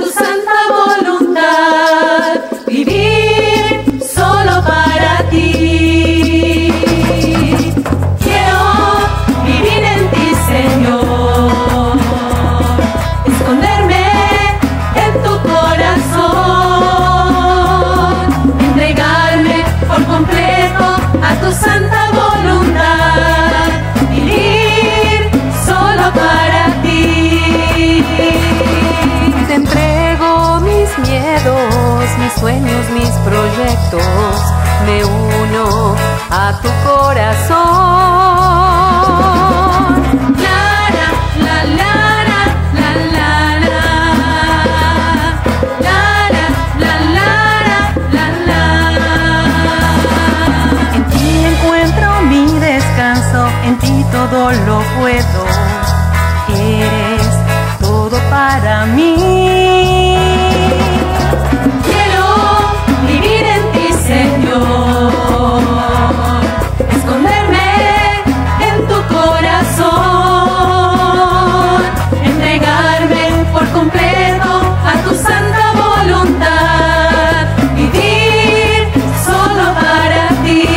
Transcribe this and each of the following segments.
tu santa voluntad, vivir solo para ti. Quiero vivir en ti, Señor, esconderme en tu corazón, entregarme por completo a tu santa voluntad, vivir solo para ti. Te entrego mis miedos, mis sueños, mis proyectos, me uno a tu corazón. La la la la la la la la la la la la. En ti encuentro mi descanso, en ti todo lo puedo, eres todo para mí. Quiero vivir en ti, Señor, esconderme en tu corazón, entregarme por completo a tu santa voluntad, vivir solo para ti.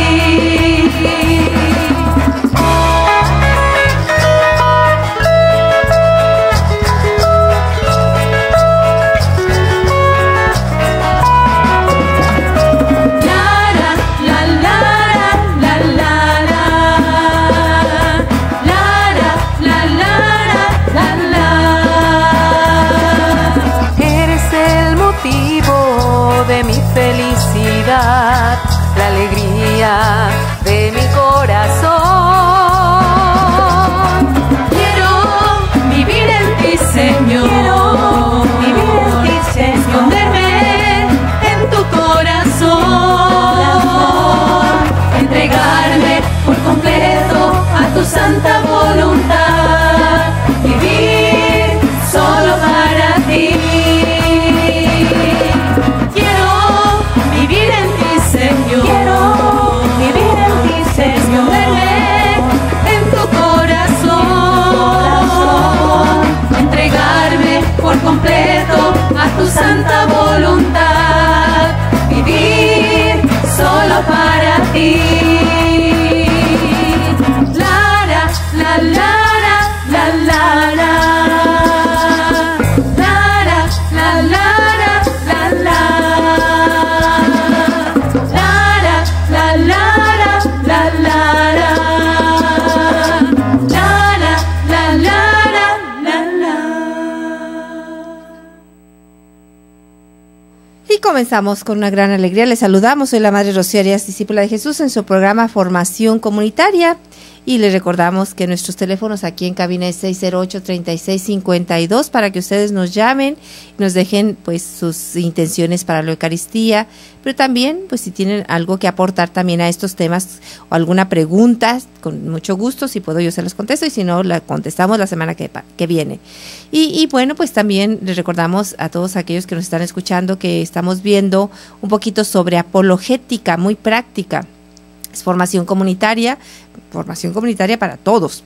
De mi felicidad, la alegría de mi corazón. Quiero vivir en ti, Señor, vivir en ti, Señor, esconderme en tu corazón, entregarme por completo a tu santa voluntad, vivir solo para ti. Quiero vivir en ti, Señor, en tu corazón, entregarme por completo a tu santa voluntad, vivir solo para ti. La la la la la la la la la la la. Y comenzamos con una gran alegría. Les saludamos. Soy la Madre Rocío Arias, discípula de Jesús, en su programa Formación Comunitaria. Y les recordamos que nuestros teléfonos aquí en cabina es 608-3652 para que ustedes nos llamen, nos dejen pues sus intenciones para la Eucaristía, pero también pues si tienen algo que aportar también a estos temas o alguna pregunta, con mucho gusto, si puedo yo se los contesto y si no la contestamos la semana que viene. Y bueno, pues también les recordamos a todos aquellos que nos están escuchando que estamos viendo un poquito sobre apologética muy práctica. Es formación comunitaria para todos,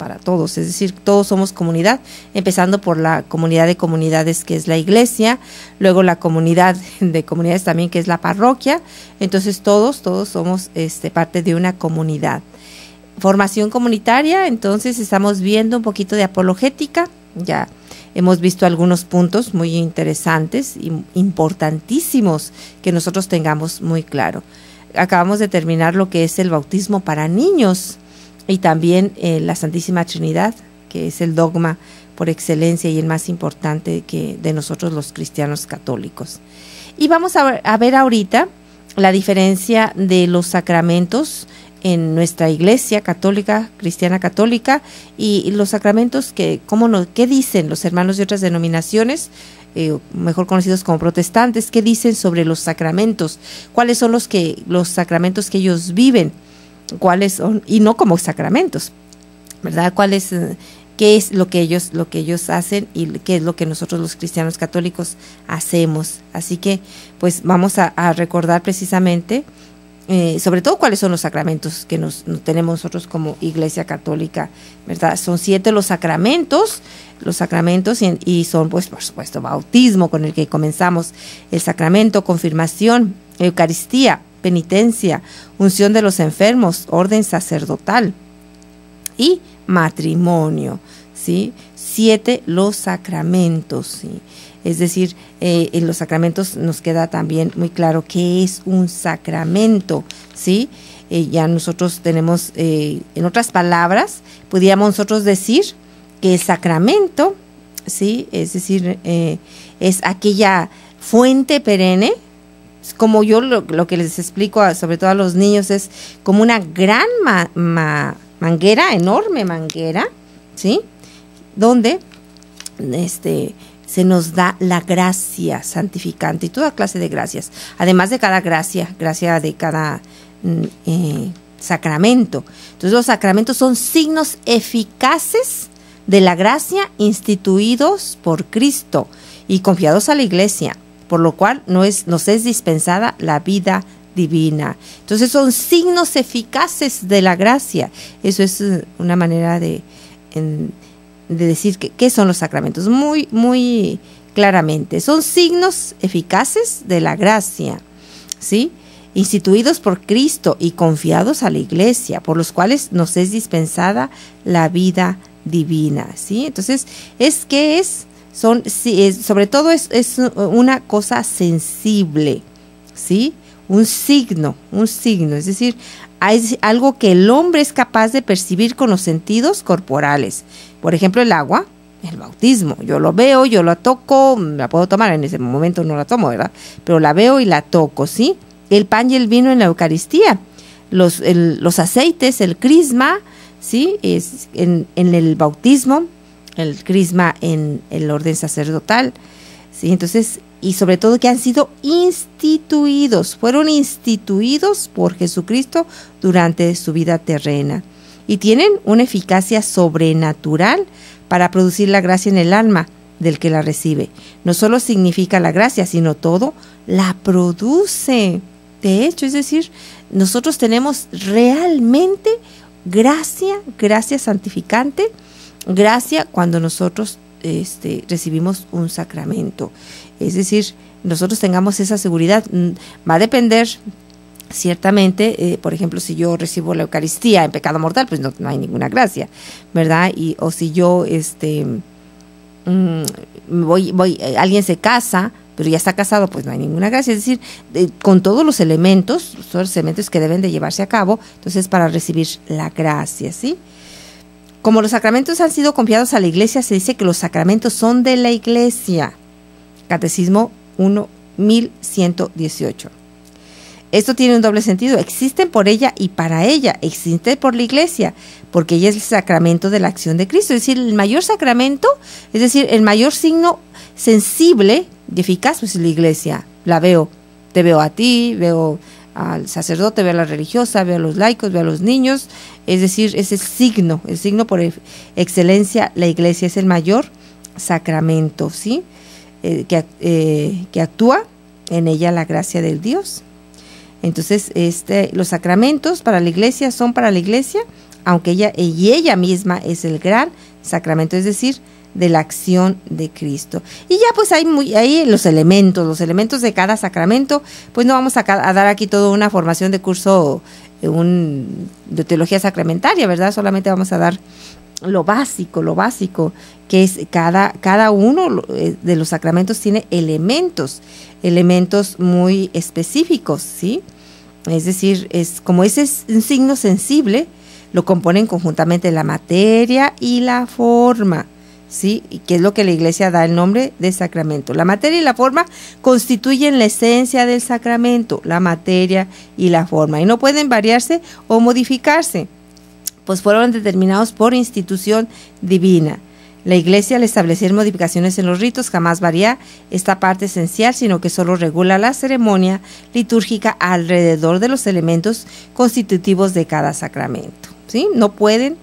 es decir, todos somos comunidad, empezando por la comunidad de comunidades que es la iglesia, luego la comunidad de comunidades también que es la parroquia, entonces todos somos parte de una comunidad. Formación comunitaria, entonces estamos viendo un poquito de apologética, ya hemos visto algunos puntos muy interesantes y importantísimos que nosotros tengamos muy claro. Acabamos de terminar lo que es el bautismo para niños y también la Santísima Trinidad, que es el dogma por excelencia y el más importante de nosotros los cristianos católicos. Y vamos a ver ahorita la diferencia de los sacramentos en nuestra iglesia católica, cristiana católica, y los sacramentos ¿qué dicen los hermanos de otras denominaciones? Mejor conocidos como protestantes, ¿qué dicen sobre los sacramentos? ¿Cuáles son los sacramentos que ellos viven? ¿Cuáles son? Y no como sacramentos, ¿verdad? ¿Qué es lo que ellos hacen y qué es lo que nosotros los cristianos católicos hacemos? Así que, pues, vamos a recordar precisamente sobre todo cuáles son los sacramentos que nos tenemos nosotros como Iglesia Católica, ¿verdad? Son 7 los sacramentos y son, pues, por supuesto, bautismo, con el que comenzamos, el sacramento, confirmación, Eucaristía, penitencia, unción de los enfermos, orden sacerdotal y matrimonio, ¿sí? 7 los sacramentos, ¿sí? Es decir, en los sacramentos nos queda también muy claro qué es un sacramento, ¿sí? Ya nosotros tenemos, en otras palabras, podríamos nosotros decir que el sacramento, ¿sí? Es decir, es aquella fuente perenne, como yo lo que les explico, sobre todo a los niños, es como una gran manguera, enorme manguera, ¿sí? Donde se nos da la gracia santificante y toda clase de gracias, además de cada gracia de cada sacramento. Entonces los sacramentos son signos eficaces de la gracia instituidos por Cristo y confiados a la Iglesia, por lo cual nos es dispensada la vida divina. Entonces son signos eficaces de la gracia. Eso es una manera de decir qué son los sacramentos, muy, muy claramente. Son signos eficaces de la gracia, ¿sí? Instituidos por Cristo y confiados a la Iglesia, por los cuales nos es dispensada la vida divina, ¿sí? Entonces, sobre todo es una cosa sensible, ¿sí? Un signo, es decir, hay algo que el hombre es capaz de percibir con los sentidos corporales. Por ejemplo, el agua, el bautismo. Yo lo veo, yo la toco, la puedo tomar, en ese momento no la tomo, ¿verdad? Pero la veo y la toco, ¿sí? El pan y el vino en la Eucaristía, los aceites, el crisma, ¿sí? Es en el bautismo, el crisma en el orden sacerdotal, ¿sí? Entonces, y sobre todo que han sido fueron instituidos por Jesucristo durante su vida terrena y tienen una eficacia sobrenatural para producir la gracia en el alma del que la recibe. No solo significa la gracia, sino todo la produce. De hecho, es decir, nosotros tenemos realmente gracia santificante, gracia cuando nosotros recibimos un sacramento. Es decir, nosotros tengamos esa seguridad. Va a depender, ciertamente, por ejemplo, si yo recibo la Eucaristía en pecado mortal, pues no hay ninguna gracia, ¿verdad? O si yo, alguien se casa, pero ya está casado, pues no hay ninguna gracia. Es decir, con todos los elementos que deben de llevarse a cabo, entonces para recibir la gracia, ¿sí? Como los sacramentos han sido confiados a la Iglesia, se dice que los sacramentos son de la Iglesia. Catecismo 1118. Esto tiene un doble sentido. Existen por ella y para ella. Existe por la Iglesia, porque ella es el sacramento de la acción de Cristo. Es decir, el mayor sacramento, es decir, el mayor signo sensible y eficaz, pues es la Iglesia. La veo. Te veo a ti, veo al sacerdote, veo a la religiosa, veo a los laicos, veo a los niños. Es decir, es el signo por excelencia. La Iglesia es el mayor sacramento, ¿sí? Que actúa en ella la gracia del Dios. Entonces, los sacramentos para la Iglesia son para la Iglesia, aunque ella misma es el gran sacramento, es decir, de la acción de Cristo. Y ya pues hay los elementos de cada sacramento. Pues no vamos a dar aquí toda una formación de curso de teología sacramentaria, ¿verdad? Solamente vamos a dar lo básico, que es cada uno de los sacramentos tiene elementos muy específicos, ¿sí? Es decir, como ese es un signo sensible, lo componen conjuntamente la materia y la forma, ¿sí? Y que es lo que la Iglesia da el nombre de sacramento. La materia y la forma constituyen la esencia del sacramento, la materia y la forma, y no pueden variarse o modificarse, pues fueron determinados por institución divina. La Iglesia, al establecer modificaciones en los ritos, jamás varía esta parte esencial, sino que solo regula la ceremonia litúrgica alrededor de los elementos constitutivos de cada sacramento, ¿sí? No pueden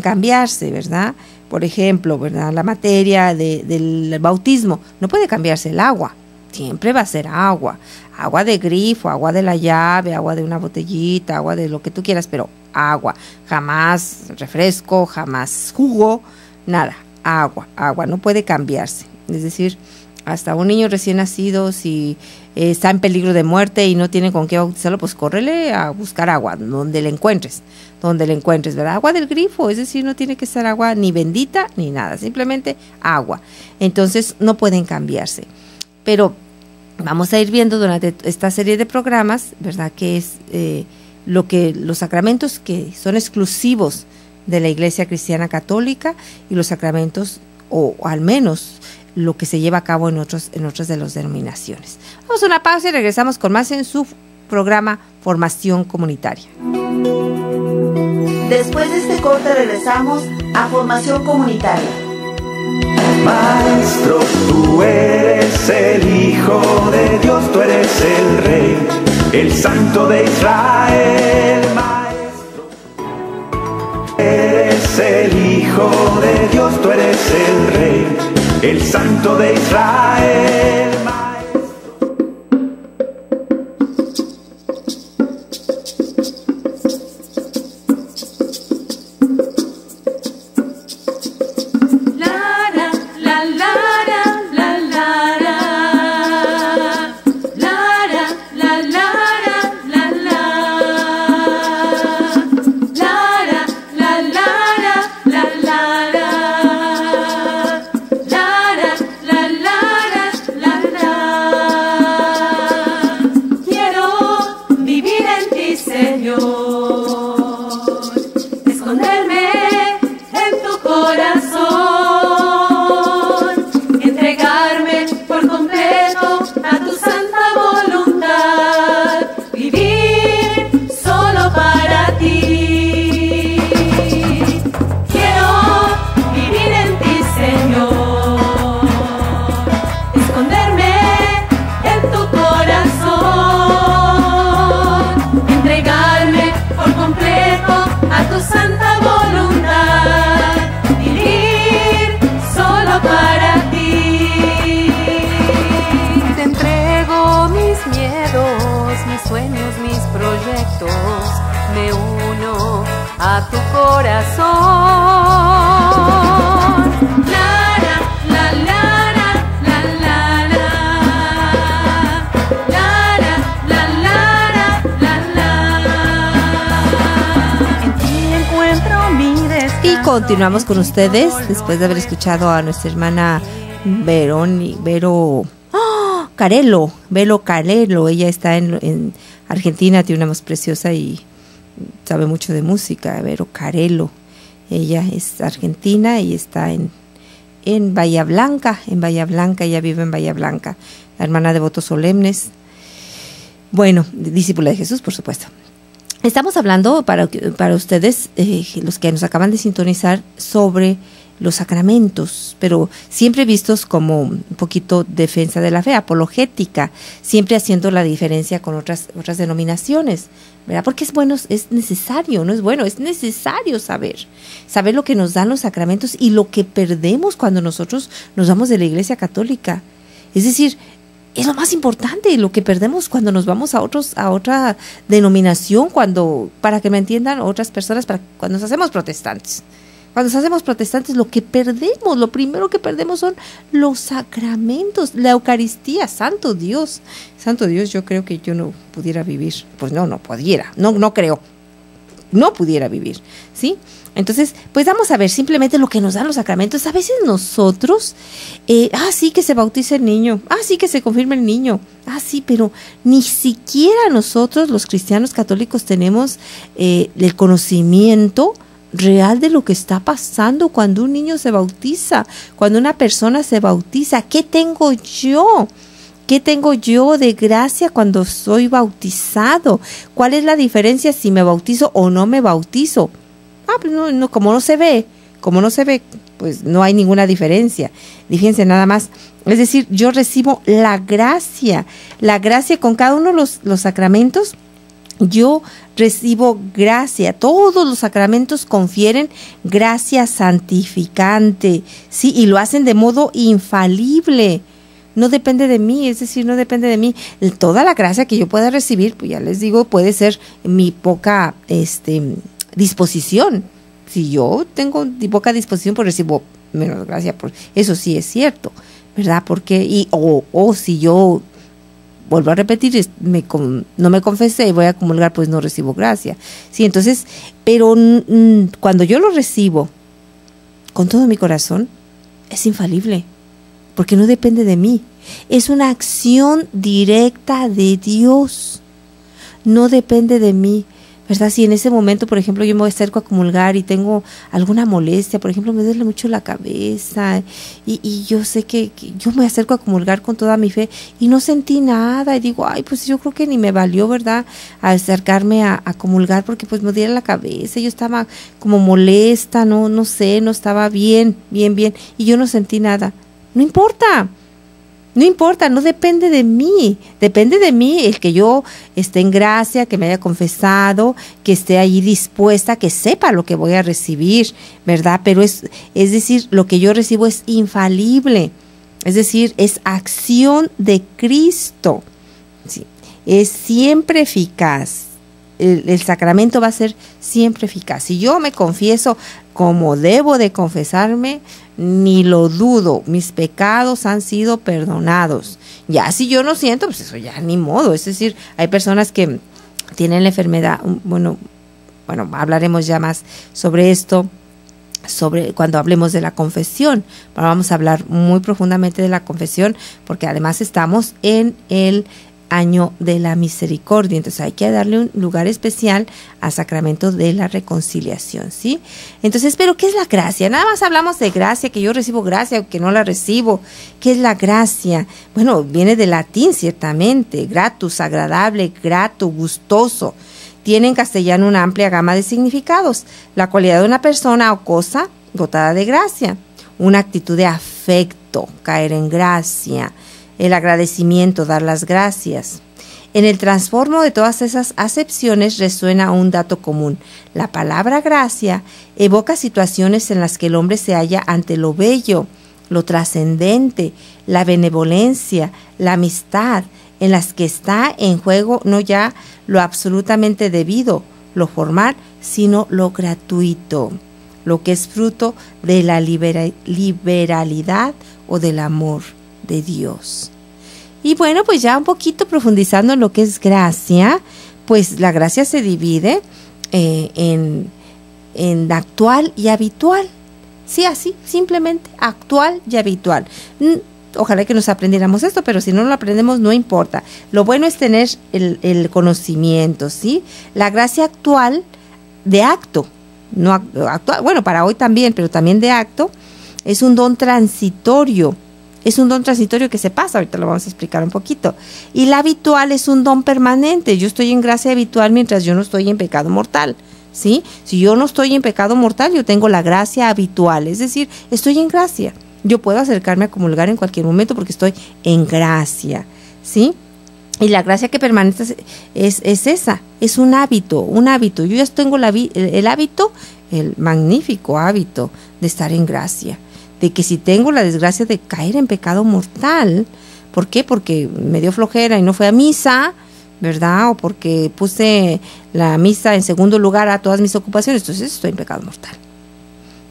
cambiarse, ¿verdad? Por ejemplo, ¿verdad? La materia del bautismo, no puede cambiarse el agua, siempre va a ser agua. Agua de grifo, agua de la llave, agua de una botellita, agua de lo que tú quieras, pero agua. Jamás refresco, jamás jugo, nada. Agua, no puede cambiarse. Es decir, hasta un niño recién nacido, si está en peligro de muerte y no tiene con qué bautizarlo, pues córrele a buscar agua, donde le encuentres, ¿verdad? Agua del grifo, es decir, no tiene que ser agua ni bendita ni nada, simplemente agua. Entonces no pueden cambiarse. Pero vamos a ir viendo durante esta serie de programas, ¿verdad? Que es los sacramentos que son exclusivos de la Iglesia Cristiana Católica y los sacramentos, o al menos lo que se lleva a cabo en otras de las denominaciones. Vamos a una pausa y regresamos con más en su programa Formación Comunitaria. Después de este corte regresamos a Formación Comunitaria. Maestro, tú eres el Hijo de Dios, tú eres el Rey, el Santo de Israel. Maestro, eres el Hijo de Dios, tú eres el Rey, el Santo de Israel. Continuamos con ustedes después de haber escuchado a nuestra hermana Vero Carello. Ella está en Argentina, tiene una voz preciosa y sabe mucho de música. Vero Carello, ella es argentina y está en Bahía Blanca, ella vive en Bahía Blanca, la hermana de votos solemnes, bueno, discípula de Jesús, por supuesto. Estamos hablando para ustedes, los que nos acaban de sintonizar, sobre los sacramentos, pero siempre vistos como un poquito defensa de la fe, apologética, siempre haciendo la diferencia con otras denominaciones, ¿verdad? Porque es bueno, es necesario, no es bueno, es necesario saber lo que nos dan los sacramentos y lo que perdemos cuando nosotros nos vamos de la Iglesia Católica. Es decir, es lo más importante, lo que perdemos cuando nos vamos a otra denominación, para que me entiendan otras personas, cuando nos hacemos protestantes. Cuando nos hacemos protestantes, lo primero que perdemos son los sacramentos, la Eucaristía. Santo Dios, yo creo que yo no pudiera vivir. Pues no pudiera vivir, ¿sí? Entonces, pues vamos a ver simplemente lo que nos dan los sacramentos. A veces nosotros, sí que se bautiza el niño, sí que se confirma el niño, sí, pero ni siquiera nosotros los cristianos católicos tenemos el conocimiento real de lo que está pasando cuando un niño se bautiza, cuando una persona se bautiza. ¿Qué tengo yo? ¿Qué tengo yo de gracia cuando soy bautizado? ¿Cuál es la diferencia si me bautizo o no me bautizo? Pues no, como no se ve, pues no hay ninguna diferencia. Fíjense nada más. Es decir, yo recibo la gracia con cada uno de los sacramentos. Yo recibo gracia. Todos los sacramentos confieren gracia santificante, sí, y lo hacen de modo infalible. no depende de mí, es decir, no depende de mí. Toda la gracia que yo pueda recibir, pues ya les digo, puede ser mi poca disposición. Si yo tengo poca disposición, pues recibo menos gracia, por eso sí es cierto, ¿verdad? Porque, o si yo vuelvo a repetir, no me confesé y voy a comulgar, pues no recibo gracia. Sí, entonces, pero cuando yo lo recibo con todo mi corazón, es infalible, porque no depende de mí. Es una acción directa de Dios, no depende de mí, ¿verdad? Si en ese momento, por ejemplo, yo me acerco a comulgar y tengo alguna molestia, por ejemplo, me duele mucho la cabeza y yo sé que yo me acerco a comulgar con toda mi fe y no sentí nada y digo, ay, pues yo creo que ni me valió, ¿verdad?, acercarme a comulgar porque pues me duele la cabeza, yo estaba como molesta, no sé, no estaba bien y yo no sentí nada. No importa. No importa, no depende de mí el que yo esté en gracia, que me haya confesado, que esté allí dispuesta, que sepa lo que voy a recibir, ¿verdad? Pero es decir, lo que yo recibo es infalible, es decir, es acción de Cristo, ¿sí? Es siempre eficaz. El sacramento va a ser siempre eficaz. Si yo me confieso como debo de confesarme, ni lo dudo, mis pecados han sido perdonados. Ya si yo no siento, pues eso ya ni modo. Es decir, hay personas que tienen la enfermedad, bueno, hablaremos ya más sobre esto, sobre cuando hablemos de la confesión. Pero vamos a hablar muy profundamente de la confesión, porque además estamos en el año de la misericordia, entonces hay que darle un lugar especial al sacramento de la reconciliación, ¿sí? Entonces, ¿pero qué es la gracia? Nada más hablamos de gracia, que yo recibo gracia o que no la recibo. ¿Qué es la gracia? Bueno, viene del latín, ciertamente, gratus, agradable, grato, gustoso. Tiene en castellano una amplia gama de significados, la cualidad de una persona o cosa dotada de gracia, una actitud de afecto, caer en gracia, el agradecimiento, dar las gracias. En el transformo de todas esas acepciones resuena un dato común. La palabra gracia evoca situaciones en las que el hombre se halla ante lo bello, lo trascendente, la benevolencia, la amistad, en las que está en juego no ya lo absolutamente debido, lo formal, sino lo gratuito, lo que es fruto de la liberalidad o del amor de Dios. Y bueno, pues ya un poquito profundizando en lo que es gracia, pues la gracia se divide en actual y habitual. Sí, así, simplemente actual y habitual. Ojalá que nos aprendiéramos esto, pero si no lo aprendemos no importa. Lo bueno es tener el conocimiento, ¿sí? La gracia actual de acto, no actual, bueno, para hoy también, pero también de acto, es un don transitorio. Es un don transitorio que se pasa, ahorita lo vamos a explicar un poquito. Y la habitual es un don permanente. Yo estoy en gracia habitual mientras yo no estoy en pecado mortal, ¿sí? Si yo no estoy en pecado mortal, yo tengo la gracia habitual, es decir, estoy en gracia. Yo puedo acercarme a comulgar en cualquier momento porque estoy en gracia, ¿sí? Y la gracia que permanece es esa, es un hábito. Yo ya tengo el hábito, el magnífico hábito de estar en gracia. De que si tengo la desgracia de caer en pecado mortal, ¿por qué? Porque me dio flojera y no fui a misa, ¿verdad? O porque puse la misa en segundo lugar a todas mis ocupaciones, entonces estoy en pecado mortal.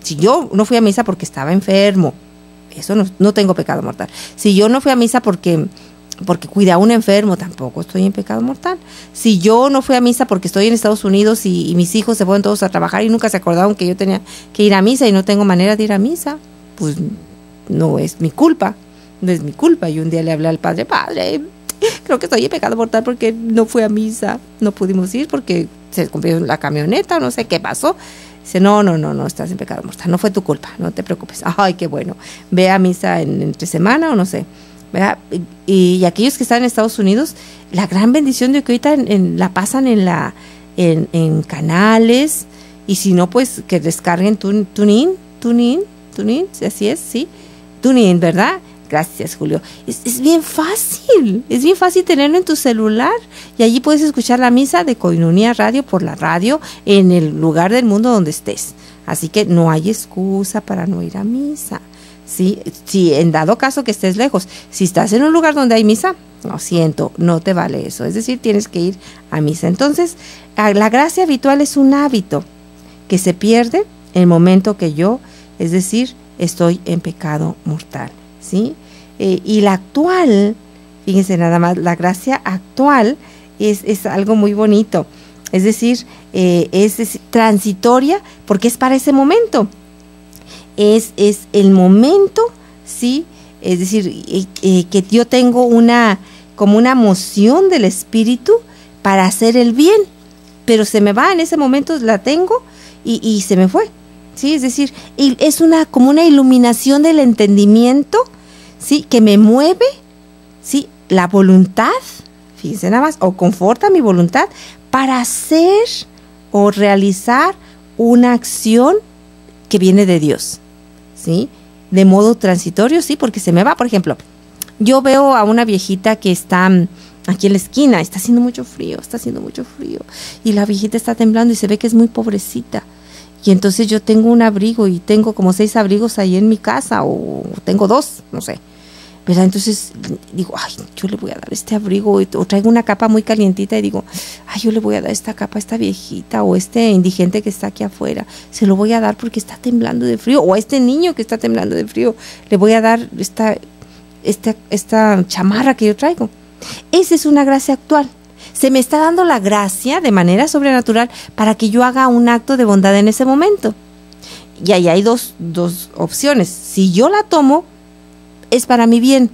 Si yo no fui a misa porque estaba enfermo, eso no tengo pecado mortal. Si yo no fui a misa porque cuidé a un enfermo, tampoco estoy en pecado mortal. Si yo no fui a misa porque estoy en Estados Unidos y mis hijos se fueron todos a trabajar y nunca se acordaron que yo tenía que ir a misa y no tengo manera de ir a misa, pues no es mi culpa, Y un día le hablé al padre, creo que estoy en pecado mortal porque no fui a misa, no pudimos ir porque se compró la camioneta o no sé qué pasó. Dice, no, estás en pecado mortal, no fue tu culpa, no te preocupes. Ay, qué bueno, ve a misa entre semana o no sé, ¿verdad? Y aquellos que están en Estados Unidos, la gran bendición de que ahorita la pasan en canales, y si no, pues que descarguen TuneIn, así es, sí, TuneIn, ¿verdad? Gracias, Julio. Es bien fácil tenerlo en tu celular y allí puedes escuchar la misa de Koinonia Radio por la radio en el lugar del mundo donde estés. Así que no hay excusa para no ir a misa, ¿sí? Si en dado caso que estés lejos, si estás en un lugar donde hay misa, lo siento, no te vale eso. Es decir, tienes que ir a misa. Entonces, la gracia habitual es un hábito que se pierde en el momento que yo, es decir, estoy en pecado mortal, ¿sí? Y la actual, fíjense nada más, la gracia actual es algo muy bonito. Es decir, es transitoria porque es para ese momento. Es el momento, ¿sí? Es decir, que yo tengo como una moción del Espíritu para hacer el bien, pero se me va en ese momento, la tengo y se me fue, ¿sí? Es decir, es como una iluminación del entendimiento, ¿sí? Que me mueve, ¿sí? La voluntad, fíjense nada más, o conforta mi voluntad para hacer o realizar una acción que viene de Dios, ¿sí? De modo transitorio, sí, porque se me va. Por ejemplo, yo veo a una viejita que está aquí en la esquina, está haciendo mucho frío, y la viejita está temblando y se ve que es muy pobrecita. Y entonces yo tengo un abrigo y tengo como 6 abrigos ahí en mi casa, o tengo 2, no sé. ¿Verdad? Entonces digo, ay, yo le voy a dar este abrigo, o traigo una capa muy calientita y digo, ay, yo le voy a dar esta capa a esta viejita o este indigente que está aquí afuera, se lo voy a dar porque está temblando de frío, o a este niño que está temblando de frío, le voy a dar esta chamarra que yo traigo. Esa es una gracia actual. Se me está dando la gracia de manera sobrenatural para que yo haga un acto de bondad en ese momento. Y ahí hay dos opciones. Si yo la tomo, es para mi bien,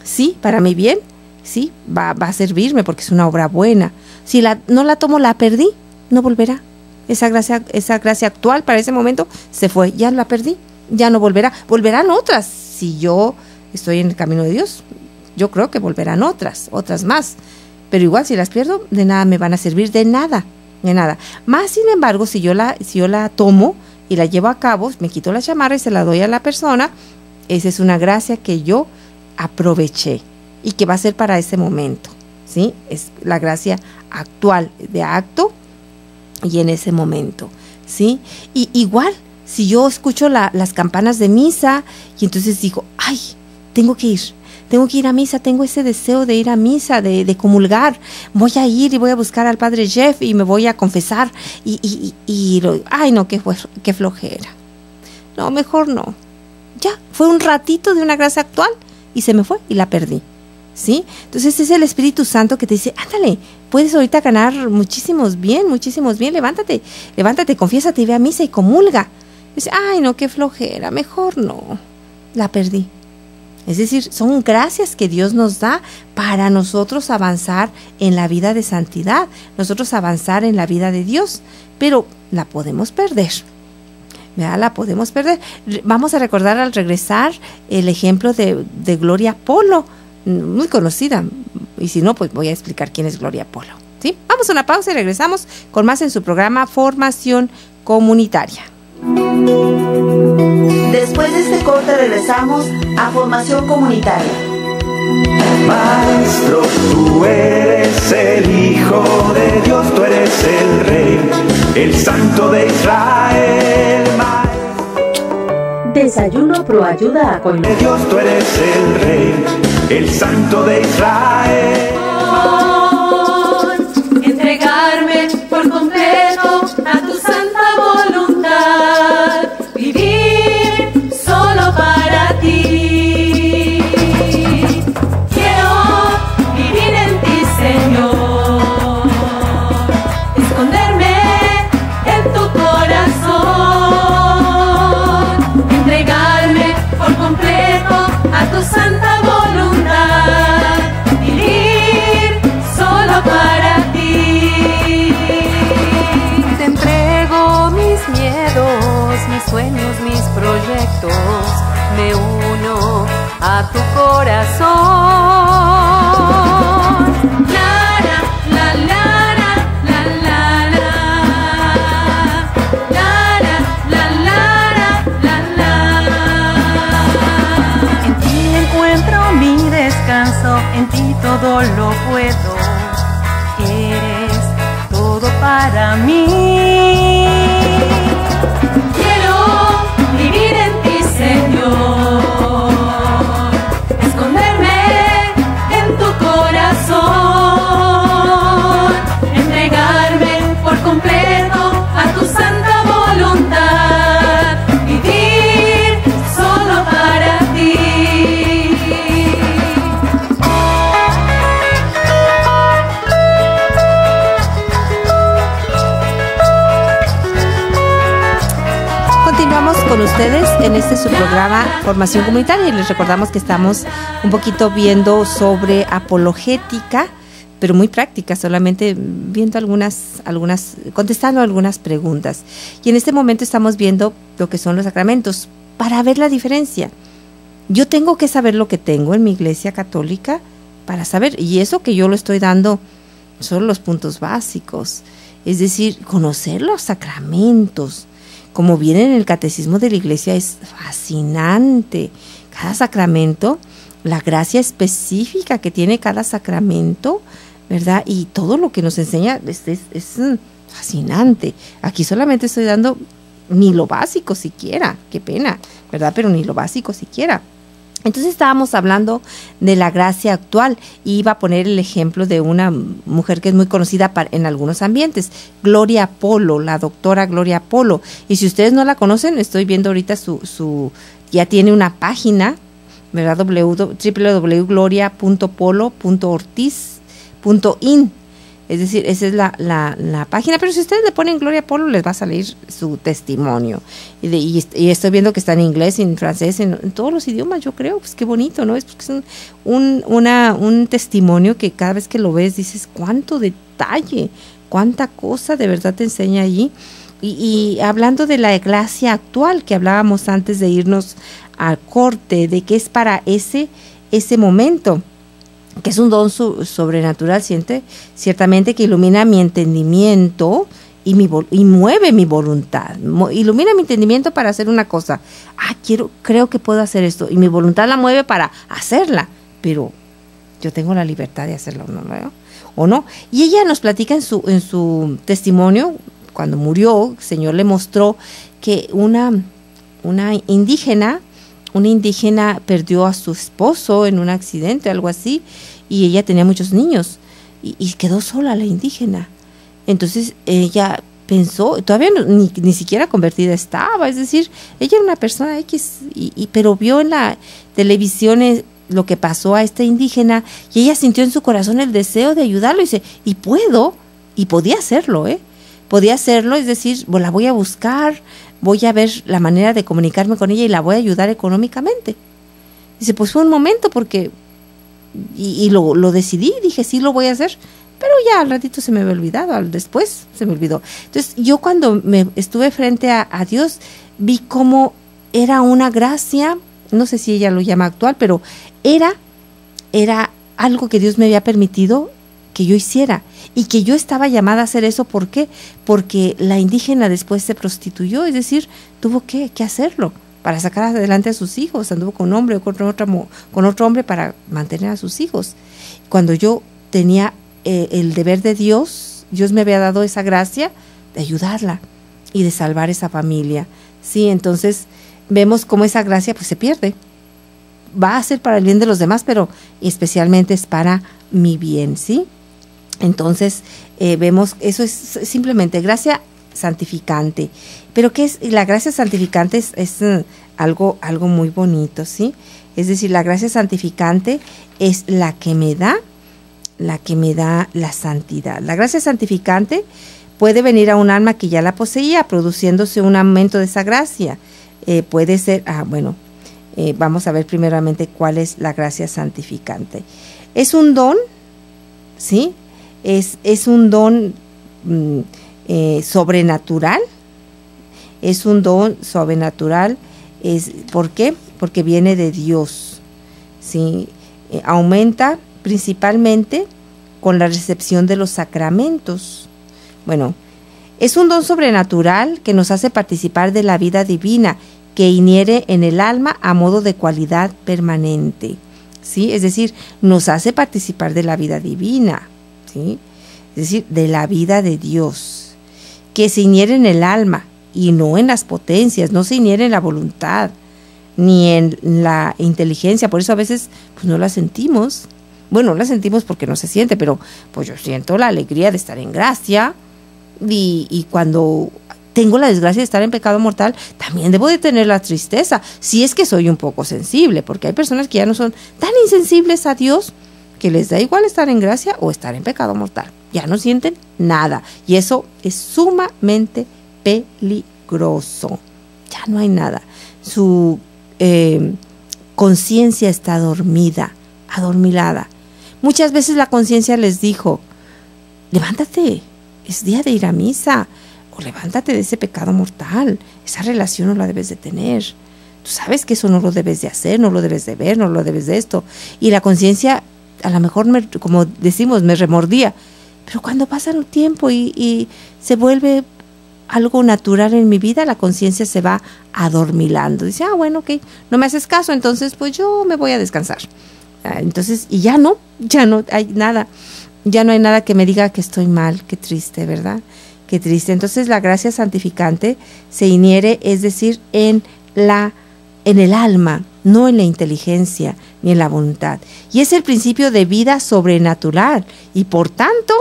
sí, para mi bien, sí, va a servirme porque es una obra buena. Si no la tomo, la perdí, no volverá. Esa gracia actual para ese momento se fue, ya la perdí, ya no volverá. Volverán otras, si yo estoy en el camino de Dios, yo creo que volverán otras más. Pero igual si las pierdo, de nada me van a servir, de nada. Más sin embargo, si yo la tomo y la llevo a cabo, me quito la chamarra y se la doy a la persona, esa es una gracia que yo aproveché y que va a ser para ese momento, ¿sí? Es la gracia actual de acto y en ese momento, ¿sí? Y igual, si yo escucho las campanas de misa y entonces digo, ay, tengo que ir a misa, tengo ese deseo de ir a misa, de comulgar, voy a ir y voy a buscar al padre Jeff y me voy a confesar ay no, qué flojera, no, mejor no. Ya, fue un ratito de una gracia actual y se me fue y la perdí, ¿sí? Entonces es el Espíritu Santo que te dice, ándale, puedes ahorita ganar muchísimos bien, levántate, confiésate y ve a misa y comulga. Dice, ay no, qué flojera, mejor no, la perdí. Es decir, son gracias que Dios nos da para nosotros avanzar en la vida de santidad, nosotros avanzar en la vida de Dios, pero la podemos perder. ¿Verdad? La podemos perder. Vamos a recordar al regresar el ejemplo de Gloria Polo, muy conocida, y si no, pues voy a explicar quién es Gloria Polo, ¿sí? Vamos a una pausa y regresamos con más en su programa Formación Comunitaria. Después de este corte regresamos a Formación Comunitaria. Maestro, tú eres el Hijo de Dios, tú eres el Rey, el Santo de Israel. Desayuno Proayuda a Colima. Dios, tú eres el Rey, el Santo de Israel. Entregarme por completo a tu santa voluntad, vivir solo para ti. Quiero vivir en ti, Señor, esconderme en tu corazón, entregarme por completo a tu santa voluntad, vivir solo para ti. Te entrego mis miedos, mis sueños, mis proyectos, me uno a tu corazón. En ti encuentro mi descanso, en ti todo lo puedo, eres todo para mí. Quiero vivir en ti, Señor, en este su programa Formación Comunitaria y les recordamos que estamos un poquito viendo sobre apologética, pero muy práctica, solamente viendo contestando algunas preguntas. Y en este momento estamos viendo lo que son los sacramentos para ver la diferencia. Yo tengo que saber lo que tengo en mi iglesia católica para saber, y eso que yo lo estoy dando son los puntos básicos, es decir, conocer los sacramentos, como viene en el catecismo de la iglesia, es fascinante. Cada sacramento, la gracia específica que tiene cada sacramento, ¿verdad? Y todo lo que nos enseña es fascinante. Aquí solamente estoy dando ni lo básico siquiera, qué pena, ¿verdad? Pero ni lo básico siquiera. Entonces estábamos hablando de la gracia actual y iba a poner el ejemplo de una mujer que es muy conocida en algunos ambientes, Gloria Polo, la doctora Gloria Polo. Y si ustedes no la conocen, estoy viendo ahorita ya tiene una página, ¿verdad? www.gloria.polo.ortiz.in. Es decir, esa es la página, pero si ustedes le ponen Gloria Polo les va a salir su testimonio. Y estoy viendo que está en inglés, en francés, en todos los idiomas, yo creo. Pues qué bonito, ¿no? Es porque es un testimonio que cada vez que lo ves dices, cuánto detalle, cuánta cosa de verdad te enseña allí. Y hablando de la gracia actual que hablábamos antes de irnos al corte, de que es para ese momento, que es un don sobrenatural, ciertamente que ilumina mi entendimiento y mueve mi voluntad. Ilumina mi entendimiento para hacer una cosa. Creo que puedo hacer esto. Y mi voluntad la mueve para hacerla. Pero yo tengo la libertad de hacerla o no. Y ella nos platica en su testimonio, cuando murió, el Señor le mostró que una indígena perdió a su esposo en un accidente, algo así, y ella tenía muchos niños, y quedó sola la indígena. Entonces ella pensó, todavía ni siquiera convertida estaba, es decir, ella era una persona X, pero vio en la televisión lo que pasó a esta indígena, y ella sintió en su corazón el deseo de ayudarlo, y dice, y podía hacerlo, podía hacerlo, es decir, la voy a buscar, voy a ver la manera de comunicarme con ella y la voy a ayudar económicamente. Dice, pues fue un momento porque, y lo decidí, dije, sí lo voy a hacer, pero ya al ratito se me había olvidado, después se me olvidó. Entonces yo cuando me estuve frente a Dios, vi cómo era una gracia, no sé si ella lo llama actual, pero era algo que Dios me había permitido que yo hiciera, y que yo estaba llamada a hacer eso. ¿Por qué? Porque la indígena después se prostituyó, es decir, tuvo que hacerlo para sacar adelante a sus hijos, anduvo con un hombre o con otro hombre para mantener a sus hijos. Cuando yo tenía el deber de Dios me había dado esa gracia de ayudarla y de salvar esa familia, ¿sí? Entonces vemos cómo esa gracia pues se pierde. Va a ser para el bien de los demás, pero especialmente es para mi bien, ¿sí? Entonces vemos, eso es simplemente gracia santificante. Pero ¿qué es? La gracia santificante es algo muy bonito, ¿sí? Es decir, la gracia santificante es la que me da la santidad. La gracia santificante puede venir a un alma que ya la poseía, produciéndose un aumento de esa gracia. Puede ser, vamos a ver primeramente cuál es la gracia santificante. Es un don, ¿sí? Es un don sobrenatural. Es un don sobrenatural. ¿Por qué? Porque viene de Dios, ¿sí? Aumenta principalmente con la recepción de los sacramentos. Bueno, es un don sobrenatural que nos hace participar de la vida divina, que inhiere en el alma a modo de cualidad permanente, ¿sí? Es decir, nos hace participar de la vida divina, ¿sí? Es decir, de la vida de Dios, que se inhiere en el alma y no en las potencias, no se inhiere en la voluntad ni en la inteligencia. Por eso a veces pues no la sentimos. Bueno, no la sentimos porque no se siente, pero pues yo siento la alegría de estar en gracia, y cuando tengo la desgracia de estar en pecado mortal, también debo de tener la tristeza, si es que soy un poco sensible, porque hay personas que ya no son tan insensibles a Dios, que les da igual estar en gracia o estar en pecado mortal, ya no sienten nada, y eso es sumamente peligroso, ya no hay nada. su conciencia está adormilada. Muchas veces la conciencia les dijo, levántate, es día de ir a misa, o levántate de ese pecado mortal, esa relación no la debes de tener. Tú sabes que eso no lo debes de hacer, no lo debes de ver, no lo debes de esto. Y la conciencia, a lo mejor, como decimos, me remordía. Pero cuando pasa el tiempo y se vuelve algo natural en mi vida, la conciencia se va adormilando. Dice, bueno, ok, no me haces caso, entonces pues yo me voy a descansar. Entonces, y ya no hay nada. Ya no hay nada que me diga que estoy mal. Qué triste, ¿verdad? Qué triste. Entonces la gracia santificante se inhiere, es decir, en el alma, no en la inteligencia ni en la voluntad. Y es el principio de vida sobrenatural y por tanto,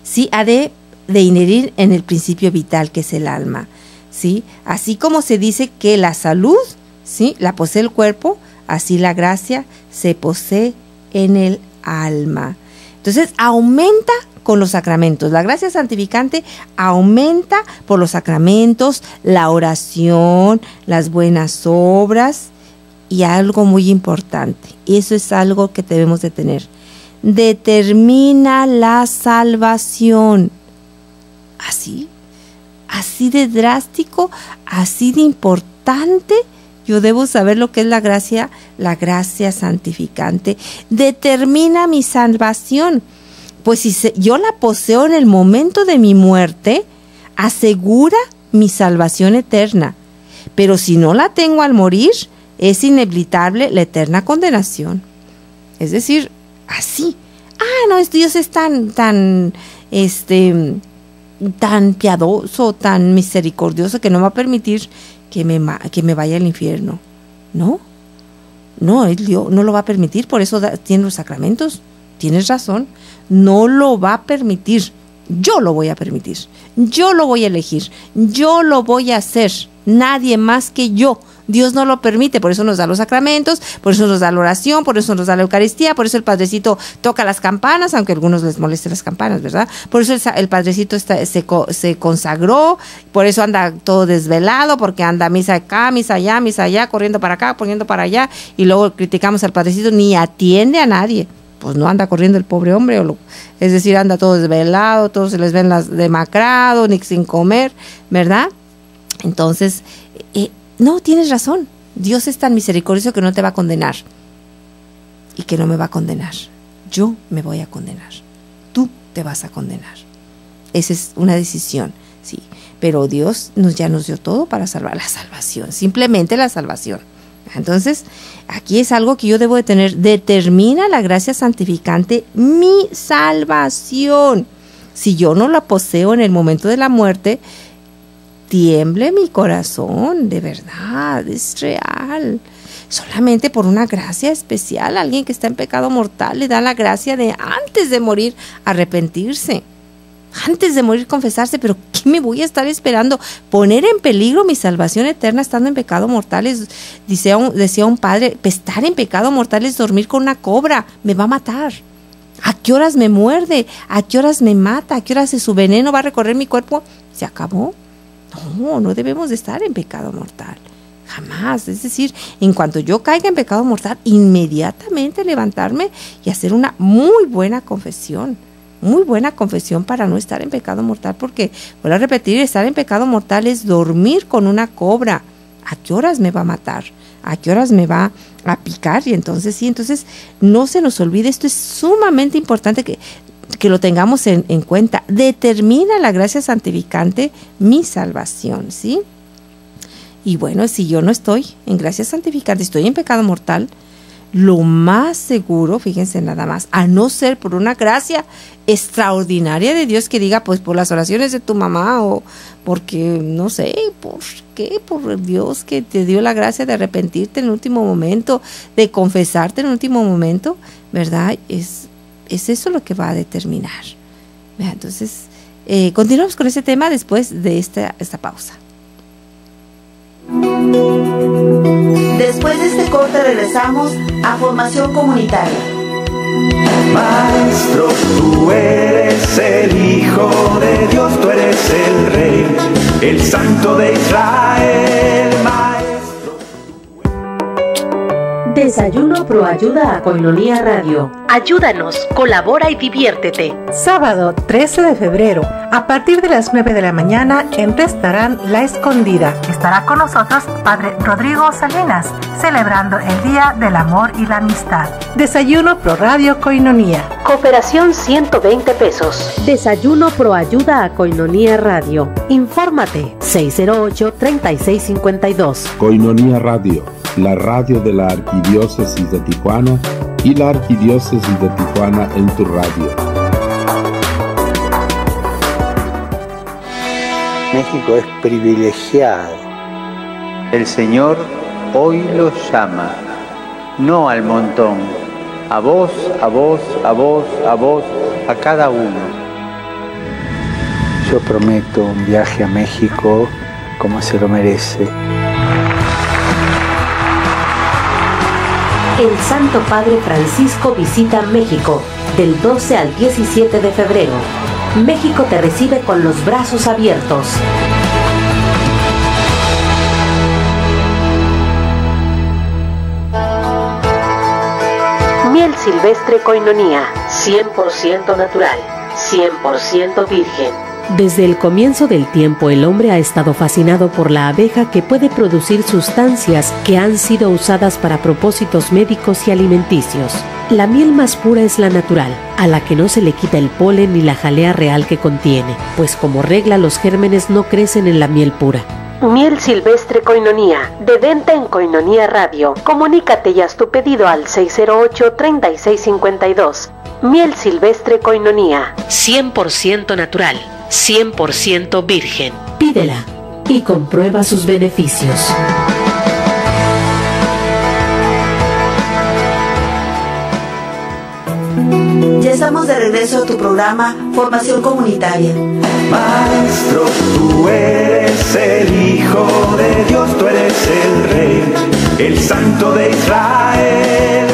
sí ha de inherir en el principio vital que es el alma, ¿sí? Así como se dice que la salud, ¿sí?, la posee el cuerpo, así la gracia se posee en el alma. Entonces aumenta con los sacramentos. La gracia santificante aumenta por los sacramentos, la oración, las buenas obras y algo muy importante. Y eso es algo que debemos de tener. Determina la salvación. Así de drástico, así de importante. Yo debo saber lo que es la gracia santificante. Determina mi salvación. Pues si yo la poseo en el momento de mi muerte, asegura mi salvación eterna. Pero si no la tengo al morir, es inevitable la eterna condenación. Es decir, así. Dios es tan piadoso, tan misericordioso que no va a permitir que me vaya al infierno. No, Dios no lo va a permitir, por eso tiene los sacramentos. Tienes razón, no lo va a permitir. Yo lo voy a permitir, yo lo voy a elegir, yo lo voy a hacer, nadie más que yo. Dios no lo permite, por eso nos da los sacramentos, por eso nos da la oración, por eso nos da la Eucaristía, por eso el Padrecito toca las campanas, aunque a algunos les molesten las campanas, ¿verdad? Por eso el Padrecito se consagró, por eso anda todo desvelado, porque anda misa acá, misa allá, corriendo para acá, corriendo para allá, y luego criticamos al Padrecito, ni atiende a nadie. Pues no anda corriendo el pobre hombre, es decir, anda todo desvelado, todos se les ven demacrado, ni sin comer, ¿verdad? Entonces, no, tienes razón, Dios es tan misericordioso que no te va a condenar y que no me va a condenar. Yo me voy a condenar, tú te vas a condenar. Esa es una decisión, sí, pero Dios ya nos dio todo para salvar la salvación, simplemente la salvación. Entonces, aquí es algo que yo debo de tener. Determina la gracia santificante mi salvación. Si yo no la poseo en el momento de la muerte, tiemble mi corazón, de verdad, es real. Solamente por una gracia especial, alguien que está en pecado mortal le da la gracia de antes de morir arrepentirse. Antes de morir confesarse, pero ¿qué me voy a estar esperando? Poner en peligro mi salvación eterna estando en pecado mortal decía un padre, estar en pecado mortal es dormir con una cobra, me va a matar. ¿A qué horas me muerde? ¿A qué horas me mata? ¿A qué horas su veneno va a recorrer mi cuerpo? ¿Se acabó? No debemos de estar en pecado mortal. Jamás. Es decir, en cuanto yo caiga en pecado mortal, inmediatamente levantarme y hacer una muy buena confesión. Muy buena confesión para no estar en pecado mortal, porque, vuelvo a repetir, estar en pecado mortal es dormir con una cobra. ¿A qué horas me va a matar? ¿A qué horas me va a picar? Y entonces no se nos olvide, esto es sumamente importante que lo tengamos en cuenta. Determina la gracia santificante mi salvación, ¿sí? Y bueno, si yo no estoy en gracia santificante, estoy en pecado mortal, lo más seguro, fíjense nada más, a no ser por una gracia extraordinaria de Dios que diga, pues por las oraciones de tu mamá o porque, no sé, ¿por qué? Por Dios que te dio la gracia de arrepentirte en el último momento, de confesarte en el último momento, ¿verdad? Es eso lo que va a determinar. Entonces, continuamos con ese tema después de esta pausa. Después de este corte regresamos a Formación Comunitaria. Maestro, tú eres el Hijo de Dios, tú eres el Rey, el Santo de Israel, Maestro. Desayuno Pro Ayuda a Koinonia Radio. Ayúdanos, colabora y diviértete. Sábado 13 de febrero, a partir de las 9 de la mañana, en Restaurant La Escondida. Estará con nosotros Padre Rodrigo Salinas, celebrando el Día del Amor y la Amistad. Desayuno Pro Radio Koinonia. Cooperación 120 pesos. Desayuno Pro Ayuda a Koinonia Radio. Infórmate 608-3652. Koinonia Radio, la radio de la Arquidiócesis de Tijuana y la Arquidiócesis de Tijuana en tu radio. México es privilegiado. El Señor hoy los llama, no al montón, a vos, a vos, a vos, a vos, a cada uno. Yo prometo un viaje a México como se lo merece. El Santo Padre Francisco visita México del 12 al 17 de febrero. México te recibe con los brazos abiertos. Miel silvestre Koinonia, 100% natural, 100% virgen. Desde el comienzo del tiempo, el hombre ha estado fascinado por la abeja, que puede producir sustancias que han sido usadas para propósitos médicos y alimenticios. La miel más pura es la natural, a la que no se le quita el polen ni la jalea real que contiene, pues como regla los gérmenes no crecen en la miel pura. Miel silvestre Koinonia, de venta en Koinonia Radio. Comunícate y haz tu pedido al 608-3652. Miel silvestre Koinonia, 100% natural, 100% virgen. Pídela y comprueba sus beneficios. Ya estamos de regreso a tu programa Formación Comunitaria. Maestro, tú eres el Hijo de Dios, tú eres el Rey, el Santo de Israel.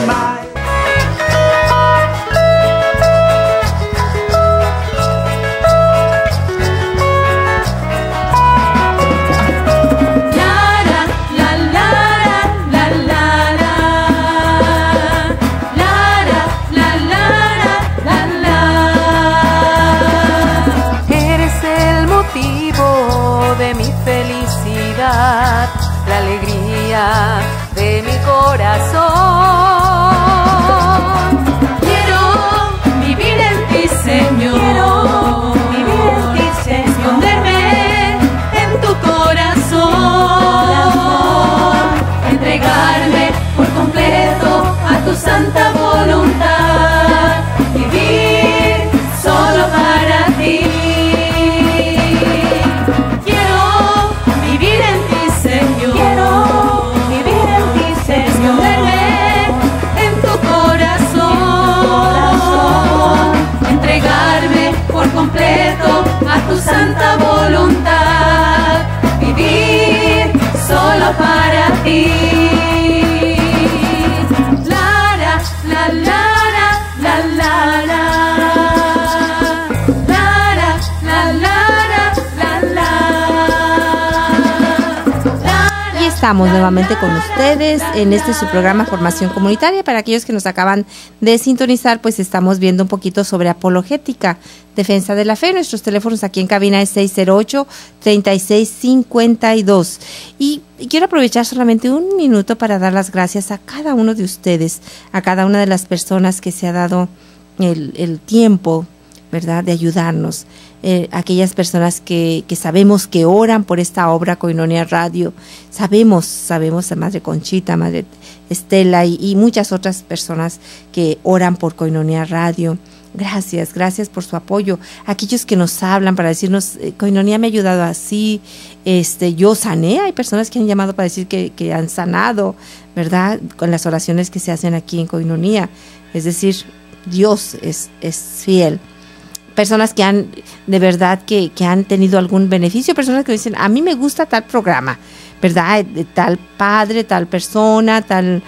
La alegría de mi corazón. Quiero vivir en ti, Señor. Quiero vivir en ti, Señor. Esconderme en tu corazón. Entregarme por completo a tu santa voluntad. Vivir solo para ti. Completo a tu santa voluntad, vivir solo para ti. Lara, la lara, la lara, lara, la lara, la lara. Y estamos nuevamente con ustedes en este su programa Formación Comunitaria. Para aquellos que nos acaban de sintonizar, pues estamos viendo un poquito sobre apologética, defensa de la fe. Nuestros teléfonos aquí en cabina es 608-3652. Y quiero aprovechar solamente un minuto para dar las gracias a cada uno de ustedes, a cada una de las personas que se ha dado el tiempo, ¿verdad?, de ayudarnos. Aquellas personas que sabemos que oran por esta obra Koinonia Radio. Sabemos a Madre Conchita, Madre Estela y muchas otras personas que oran por Koinonia Radio. Gracias por su apoyo. Aquellos que nos hablan para decirnos, Koinonia me ha ayudado así, yo sané. Hay personas que han llamado para decir que han sanado, ¿verdad?, con las oraciones que se hacen aquí en Koinonia. Es decir, Dios es fiel. Personas que han, de verdad, que han tenido algún beneficio, personas que dicen, a mí me gusta tal programa, ¿verdad?, de tal padre, tal persona, tal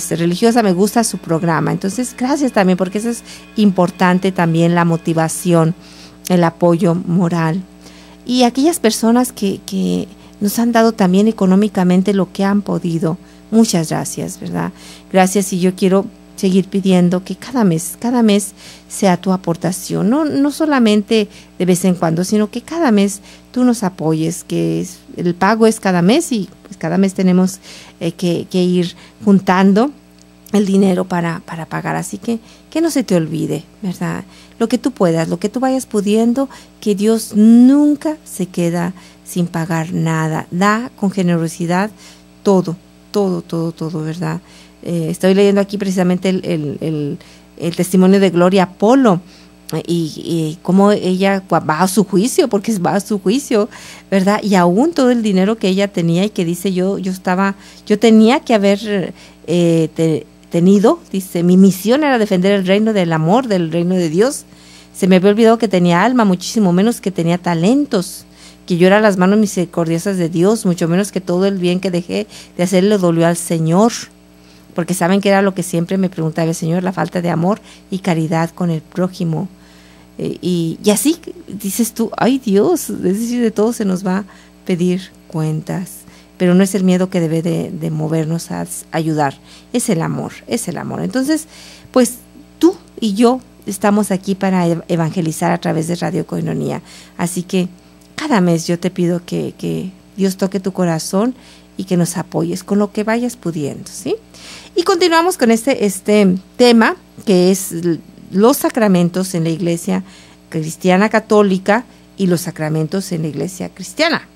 religiosa, me gusta su programa. Entonces, gracias también, porque eso es importante también, la motivación, el apoyo moral. Y aquellas personas que nos han dado también económicamente lo que han podido, Muchas gracias, ¿verdad? Gracias, y yo quiero seguir pidiendo que cada mes sea tu aportación, no solamente de vez en cuando, sino que cada mes tú nos apoyes, que el pago es cada mes y pues cada mes tenemos que ir juntando el dinero para pagar, así que no se te olvide, ¿verdad? Lo que tú puedas, lo que tú vayas pudiendo, que Dios nunca se queda sin pagar nada, da con generosidad todo, ¿verdad? Estoy leyendo aquí precisamente el testimonio de Gloria Polo y cómo ella va a su juicio, porque va a su juicio, ¿verdad? Y aún todo el dinero que ella tenía y que dice yo tenía que haber tenido, dice, mi misión era defender el reino del amor, del reino de Dios. Se me había olvidado que tenía alma, muchísimo menos que tenía talentos, que yo era las manos misericordiosas de Dios, mucho menos que todo el bien que dejé de hacer le dolió al Señor. Porque saben que era lo que siempre me preguntaba el Señor, la falta de amor y caridad con el prójimo. Y así dices tú, ay Dios, es decir, de todo se nos va a pedir cuentas. Pero no es el miedo que debe de movernos a ayudar, es el amor. Entonces, pues tú y yo estamos aquí para evangelizar a través de Radio Koinonia. Así que cada mes yo te pido que Dios toque tu corazón y que nos apoyes con lo que vayas pudiendo, ¿sí? Y continuamos con este tema, que es los sacramentos en la Iglesia Cristiana Católica y los sacramentos en la Iglesia Cristiana.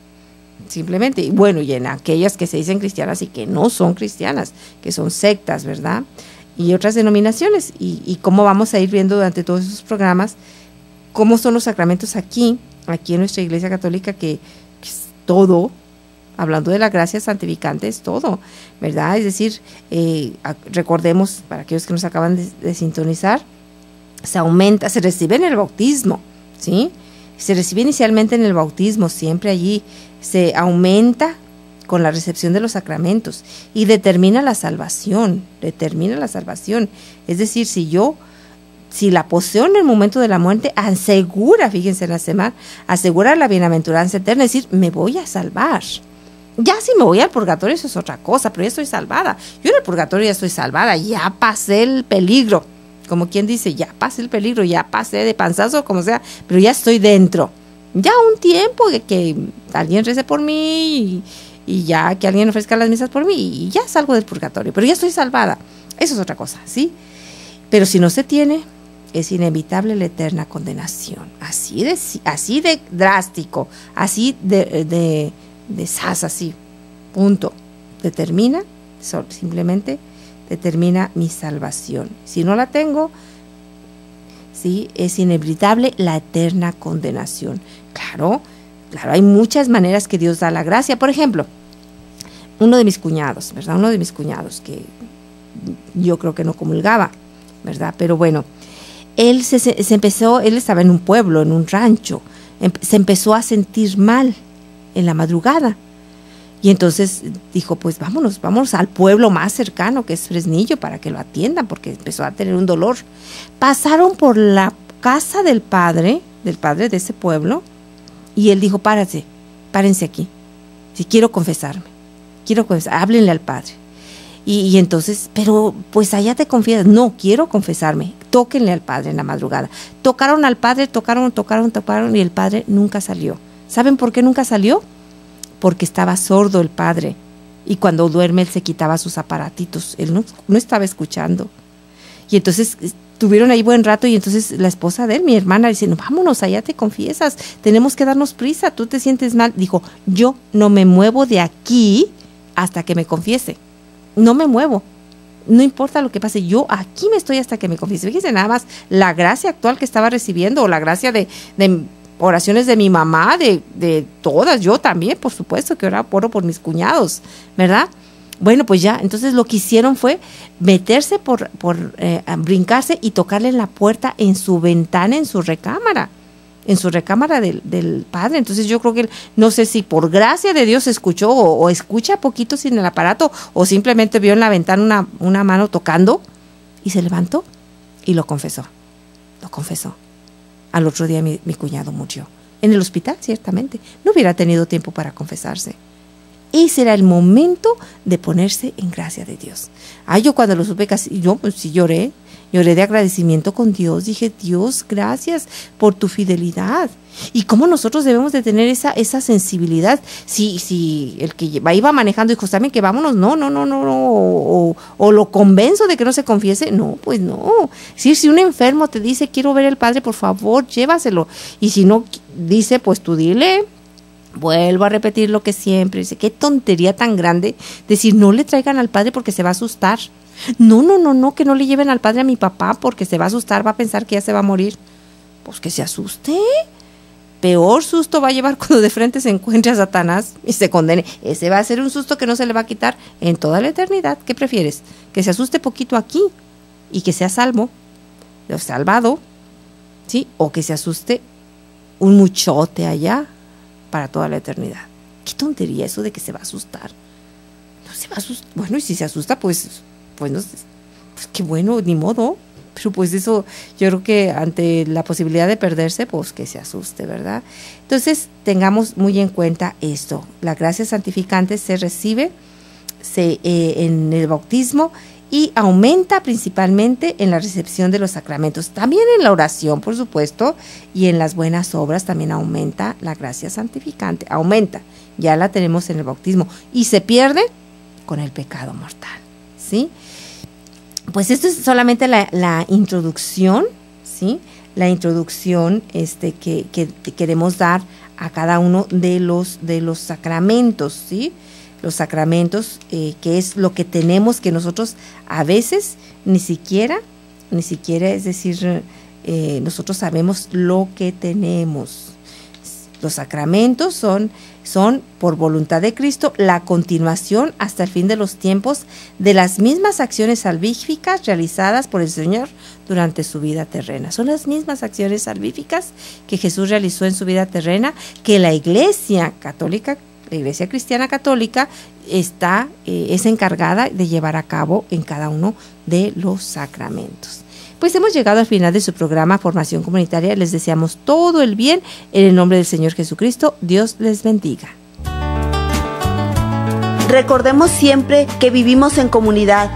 Simplemente, y bueno, y en aquellas que se dicen cristianas y que no son cristianas, que son sectas, ¿verdad? Y otras denominaciones. Y cómo vamos a ir viendo durante todos esos programas, cómo son los sacramentos aquí en nuestra Iglesia Católica, que es todo. Hablando de la gracia santificante es todo, ¿verdad? Es decir, recordemos, para aquellos que nos acaban de sintonizar, se recibe en el bautismo, ¿sí? Se recibe inicialmente en el bautismo, siempre allí se aumenta con la recepción de los sacramentos y determina la salvación. Es decir, si la poseo en el momento de la muerte, asegura, fíjense en la semana, asegura la bienaventuranza eterna, es decir, me voy a salvar. Ya si me voy al purgatorio, eso es otra cosa, pero ya estoy salvada. Yo en el purgatorio ya estoy salvada, ya pasé el peligro. Como quien dice, ya pasé el peligro, ya pasé de panzazo, como sea, pero ya estoy dentro. Ya un tiempo de que alguien rece por mí y ya que alguien ofrezca las misas por mí y ya salgo del purgatorio, pero ya estoy salvada. Eso es otra cosa, ¿sí? Pero si no se tiene, es inevitable la eterna condenación. Así de drástico, así de sas, así, punto. Simplemente determina mi salvación. Si no la tengo, sí, es inevitable la eterna condenación. Claro, hay muchas maneras que Dios da la gracia. Por ejemplo, uno de mis cuñados, ¿verdad? Que yo creo que no comulgaba, ¿verdad? Pero bueno, él él estaba en un pueblo, en un rancho, se empezó a sentir mal en la madrugada. Y entonces dijo, pues vámonos al pueblo más cercano, que es Fresnillo, para que lo atiendan, porque empezó a tener un dolor. Pasaron por la casa del padre de ese pueblo, y él dijo, párense aquí, si quiero confesarme, háblenle al padre. Y entonces, pero pues allá te confiesas. No, quiero confesarme, tóquenle al padre en la madrugada. Tocaron al padre, tocaron, y el padre nunca salió. ¿Saben por qué nunca salió? Porque estaba sordo el padre, y cuando duerme él se quitaba sus aparatitos, él no estaba escuchando. Y entonces tuvieron ahí buen rato, y entonces la esposa de él, mi hermana, dice, no, vámonos, allá te confiesas, tenemos que darnos prisa, tú te sientes mal. Dijo, yo no me muevo de aquí hasta que me confiese, no me muevo, no importa lo que pase, yo aquí me estoy hasta que me confiese. Fíjense nada más la gracia actual que estaba recibiendo, o la gracia de oraciones de mi mamá, de todas, yo también, por supuesto, que oro por mis cuñados, ¿verdad? Bueno, pues ya, entonces lo que hicieron fue meterse por brincarse y tocarle en la puerta, en su ventana, en su recámara del padre. Entonces yo creo que él, no sé si por gracia de Dios escuchó o escucha poquito sin el aparato, o simplemente vio en la ventana una mano tocando y se levantó y lo confesó. Al otro día mi cuñado murió. En el hospital, ciertamente. No hubiera tenido tiempo para confesarse. ese era el momento de ponerse en gracia de Dios. Yo cuando lo supe casi, yo pues sí lloré de agradecimiento con Dios. Dije, Dios, gracias por tu fidelidad. Y cómo nosotros debemos de tener esa sensibilidad. Si el que iba manejando dijo, ¿saben que vámonos? No. O lo convenzo de que no se confiese. No, pues no. Si un enfermo te dice, quiero ver al Padre, por favor, llévaselo. Y si no dice, pues tú dile. Vuelvo a repetir lo que siempre. Dice, qué tontería tan grande decir, no le traigan al Padre porque se va a asustar. No, que no le lleven al Padre a mi papá porque se va a asustar, va a pensar que ya se va a morir. Pues que se asuste. Peor susto va a llevar cuando de frente se encuentre a Satanás y se condene. Ese va a ser un susto que no se le va a quitar en toda la eternidad. ¿Qué prefieres? ¿Que se asuste poquito aquí y que sea salvado, ¿sí? O que se asuste un muchote allá para toda la eternidad. Qué tontería eso de que se va a asustar. No se va a asustar. Bueno, y si se asusta, pues qué bueno, ni modo. Pero pues eso, yo creo que ante la posibilidad de perderse, pues que se asuste, ¿verdad? Entonces, tengamos muy en cuenta esto. La gracia santificante se recibe en el bautismo y aumenta principalmente en la recepción de los sacramentos. También en la oración, por supuesto, y en las buenas obras también aumenta la gracia santificante. Aumenta, ya la tenemos en el bautismo. Y se pierde con el pecado mortal, ¿sí? Pues esto es solamente la introducción, ¿sí? La introducción que queremos dar a cada uno de los sacramentos, ¿sí? Los sacramentos, que es lo que tenemos, que nosotros a veces ni siquiera, es decir, nosotros sabemos lo que tenemos. Los sacramentos son por voluntad de Cristo la continuación hasta el fin de los tiempos de las mismas acciones salvíficas realizadas por el Señor durante su vida terrena. Son las mismas acciones salvíficas que Jesús realizó en su vida terrena, que la Iglesia católica, la Iglesia cristiana católica es encargada de llevar a cabo en cada uno de los sacramentos. Pues hemos llegado al final de su programa Formación Comunitaria. Les deseamos todo el bien en el nombre del Señor Jesucristo. Dios les bendiga. Recordemos siempre que vivimos en comunidad,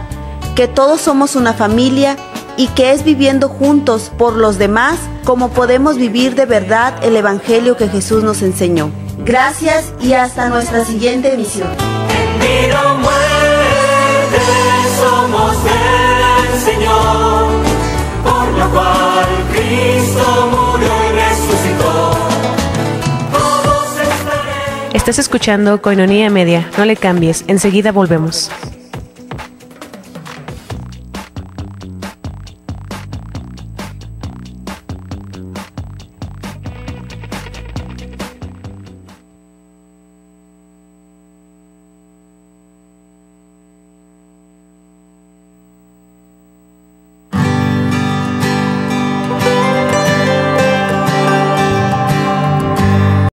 que todos somos una familia y que es viviendo juntos por los demás como podemos vivir de verdad el Evangelio que Jesús nos enseñó. Gracias y hasta nuestra siguiente emisión. En vida o muerte somos del Señor, por lo cual Cristo murió y resucitó. Todos estaremos. Estás escuchando Koinonia Media. No le cambies, enseguida volvemos.